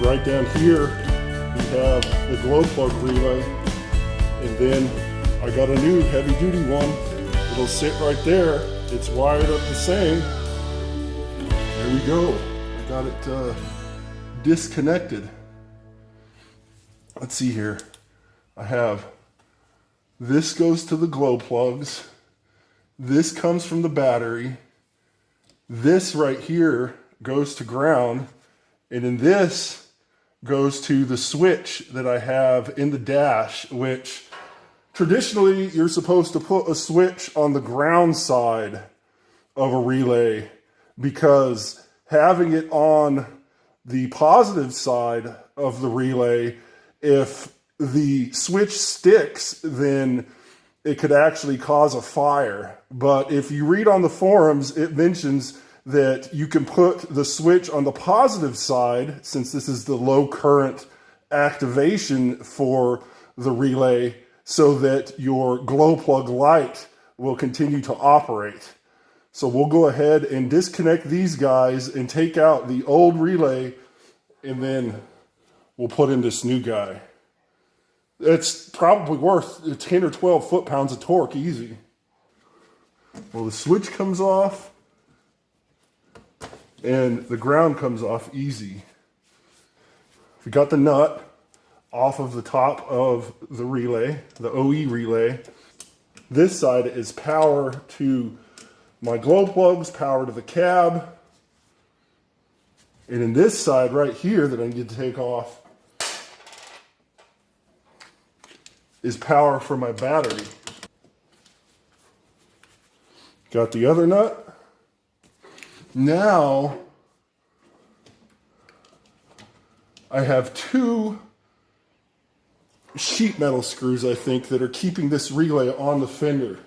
Right down here, we have the glow plug relay. And then I got a new heavy duty one. It'll sit right there. It's wired up the same. There we go. I got it disconnected. Let's see here. I have this goes to the glow plugs. This comes from the battery. This right here goes to ground. And then this goes to the switch that I have in the dash, which traditionally you're supposed to put a switch on the ground side of a relay, because having it on the positive side of the relay, if the switch sticks, then it could actually cause a fire. But if you read on the forums, it mentions that you can put the switch on the positive side, since this is the low current activation for the relay, so that your glow plug light will continue to operate. So we'll go ahead and disconnect these guys and take out the old relay, and then we'll put in this new guy. It's probably worth 10 or 12 foot-pounds of torque, easy. Well, the switch comes off, and the ground comes off easy. We got the nut off of the top of the relay, the OE relay. This side is power to my glow plugs, power to the cab. And in this side right here that I need to take off is power for my battery. Got the other nut. Now I have two sheet metal screws, I think, that are keeping this relay on the fender.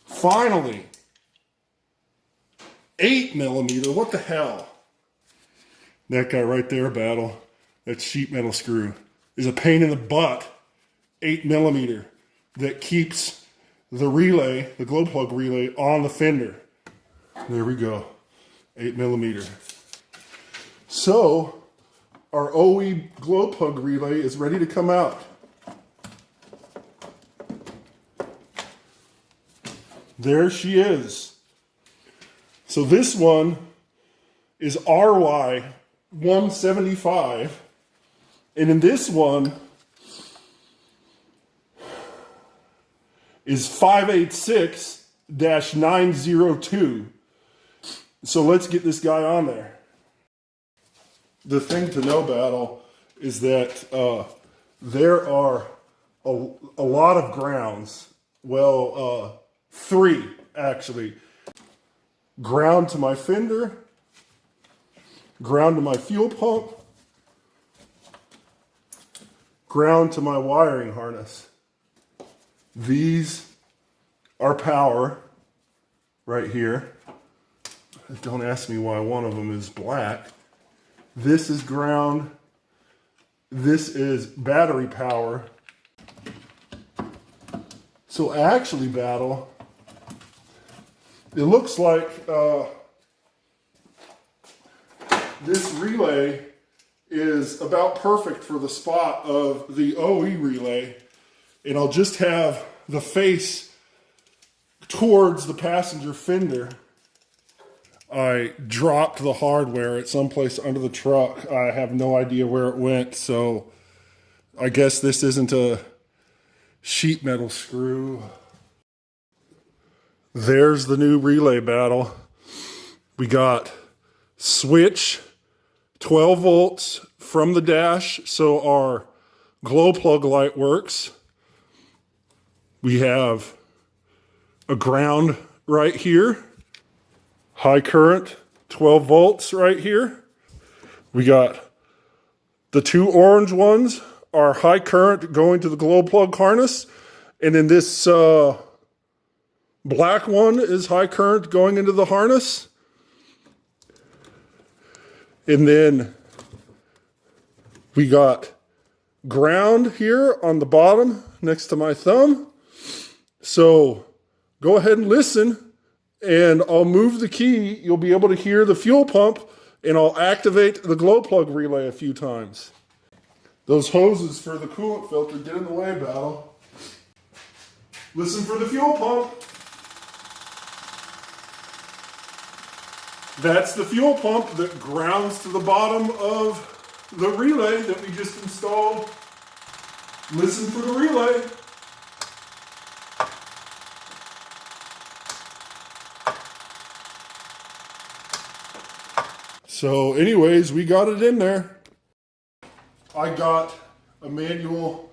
Finally, 8mm, what the hell? That guy right there, Battle, that sheet metal screw is a pain in the butt. 8mm that keeps the relay, the glow plug relay, on the fender. There we go, 8mm. So our OE glow plug relay is ready to come out. There she is. So this one is RY 175, and in this one is 586-902. So let's get this guy on there. The thing to know, Battle, is that there are a lot of grounds. Well, three actually. Ground to my fender, ground to my fuel pump, ground to my wiring harness. These are power right here. Don't ask me why one of them is black. This is ground. This is battery power. So actually, Battle, it looks like this relay is about perfect for the spot of the OE relay. And I'll just have the face towards the passenger fender. I dropped the hardware at some place under the truck. I have no idea where it went, so I guess this isn't a sheet metal screw. There's the new relay, Battle. We got switch, 12 volts from the dash, so our glow plug light works. We have a ground right here. High current, 12 volts right here. We got the two orange ones are high current going to the glow plug harness. And then this black one is high current going into the harness. And then we got ground here on the bottom next to my thumb. So go ahead and listen, and I'll move the key. You'll be able to hear the fuel pump and I'll activate the glow plug relay a few times. Those hoses for the coolant filter get in the way, Battle. Listen for the fuel pump. That's the fuel pump that grounds to the bottom of the relay that we just installed. Listen for the relay. So anyways, we got it in there. I got a manual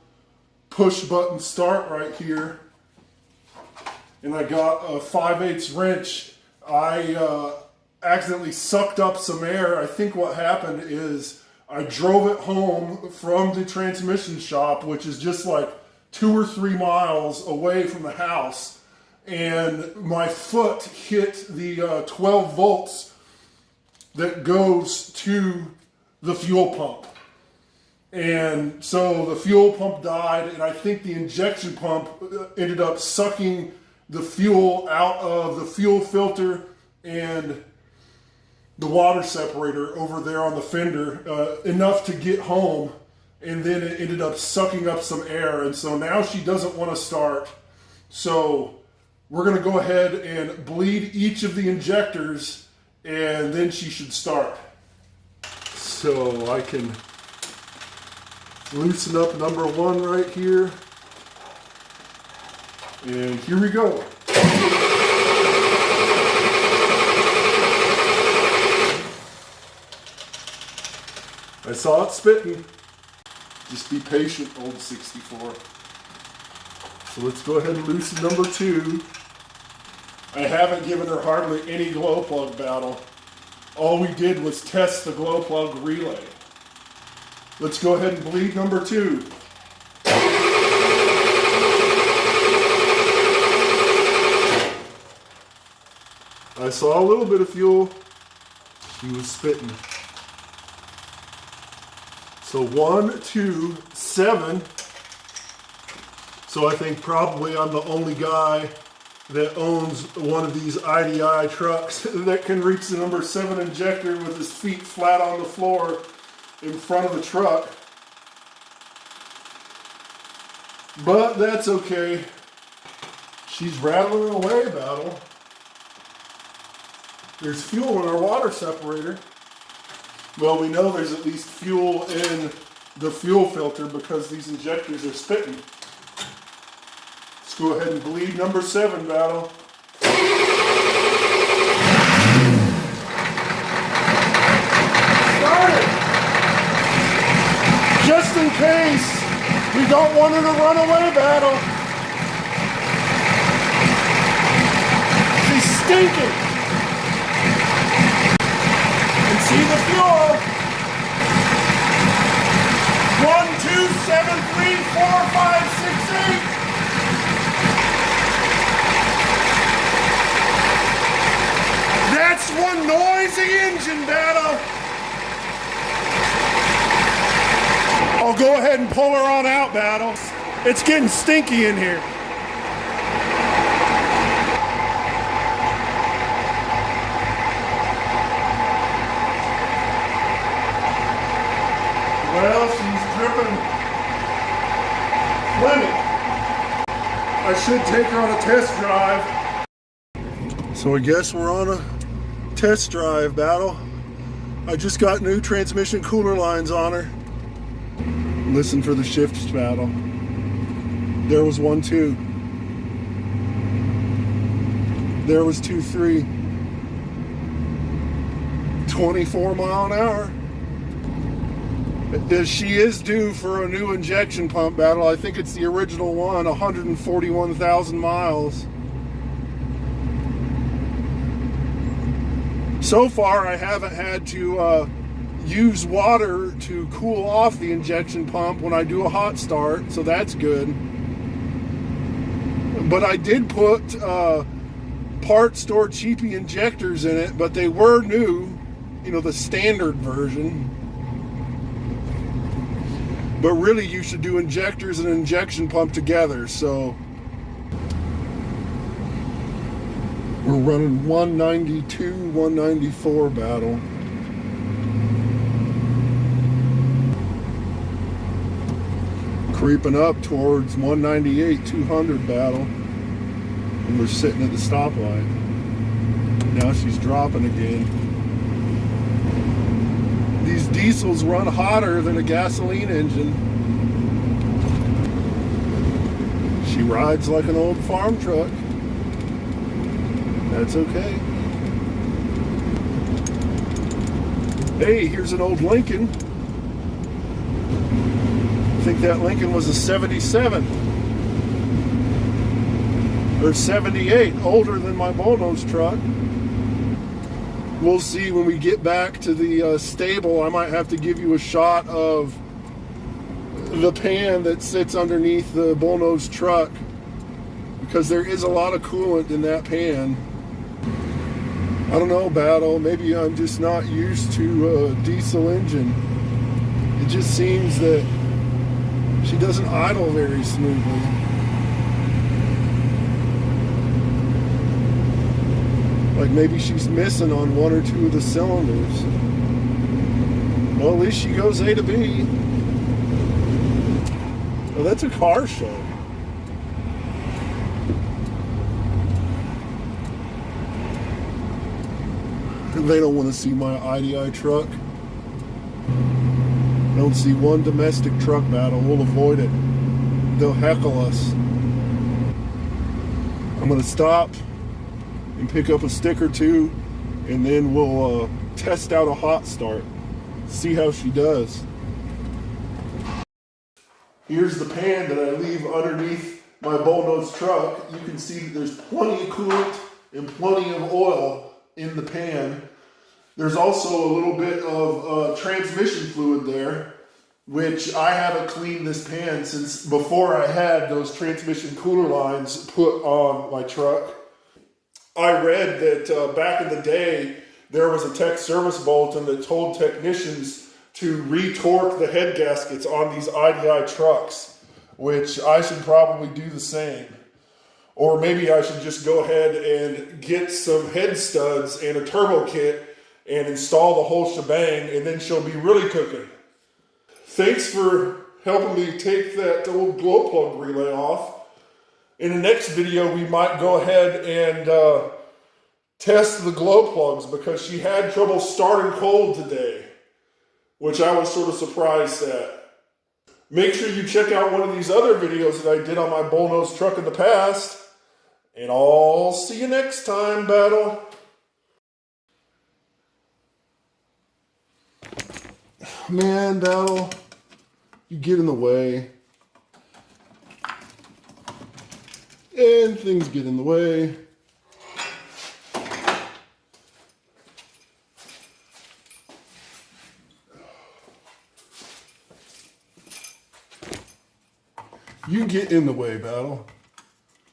push button start right here. And I got a 5/8 wrench. I accidentally sucked up some air. I think what happened is I drove it home from the transmission shop, which is just like 2 or 3 miles away from the house. And my foot hit the 12 volts that goes to the fuel pump. And so the fuel pump died, and I think the injection pump ended up sucking the fuel out of the fuel filter and the water separator over there on the fender, enough to get home, and then it ended up sucking up some air, and so now she doesn't want to start. So we're going to go ahead and bleed each of the injectors, and then she should start. So I can loosen up number 1 right here, and here we go. I saw it spitting. Just be patient, old 64. So let's go ahead and loosen number 2. I haven't given her hardly any glow plug, Battle. All we did was test the glow plug relay. Let's go ahead and bleed number 2. I saw a little bit of fuel. She was spitting. So 1, 2, 7. So I think probably I'm the only guy that owns one of these IDI trucks that can reach the number 7 injector with his feet flat on the floor in front of the truck. But that's okay. She's rattling away, Battle. There's fuel in our water separator. Well, we know there's at least fuel in the fuel filter because these injectors are spitting. Let's go ahead and bleed number 7, Battle. Start it! Just in case we don't want her to run away, Battle. She's stinking. See the fuel. 1, 2, 7, 3, 4, 5, 6, 8. That's one noisy engine, Battle. I'll go ahead and pull her on out, Battle. It's getting stinky in here. Well, she's dripping plenty. I should take her on a test drive. So I guess we're on a test drive, Battle. I just got new transmission cooler lines on her. Listen for the shifts, Battle. There was 1, 2. There was 2, 3. 24 mile an hour. She is due for a new injection pump, Battle. I think it's the original one, 141,000 miles. So far, I haven't had to use water to cool off the injection pump when I do a hot start, so that's good. But I did put part store cheapy injectors in it, but they were new, you know, the standard version. But really, you should do injectors and injection pump together. So we're running 192, 194 Battle. Creeping up towards 198, 200 battle. And we're sitting at the stoplight. Now she's dropping again. These diesels run hotter than a gasoline engine. She rides like an old farm truck. That's okay. Hey, here's an old Lincoln. I think that Lincoln was a 77 or 78, older than my Bullnose truck. We'll see when we get back to the stable. I might have to give you a shot of the pan that sits underneath the Bullnose truck, because there is a lot of coolant in that pan. I don't know, Battle, maybe I'm just not used to a diesel engine. It just seems that she doesn't idle very smoothly. Like maybe she's missing on one or two of the cylinders. Well, at least she goes A to B. Oh, that's a car show. They don't want to see my IDI truck. Don't see one domestic truck, Battle. We'll avoid it. They'll heckle us. I'm going to stop and pick up a stick or two, and then we'll test out a hot start. See how she does. Here's the pan that I leave underneath my Bullnose truck. You can see that there's plenty of coolant and plenty of oil in the pan. There's also a little bit of transmission fluid there, which I haven't cleaned this pan since before I had those transmission cooler lines put on my truck. I read that back in the day, there was a tech service bulletin that told technicians to re-torque the head gaskets on these IDI trucks, which I should probably do the same. Or maybe I should just go ahead and get some head studs and a turbo kit and install the whole shebang, and then she'll be really cooking. Thanks for helping me take that old glow plug relay off. In the next video, we might go ahead and test the glow plugs, because she had trouble starting cold today, which I was sort of surprised at. Make sure you check out one of these other videos that I did on my Bullnose truck in the past, and I'll see you next time, Battle. Man, Battle, you get in the way. And things get in the way. You get in the way, Battle.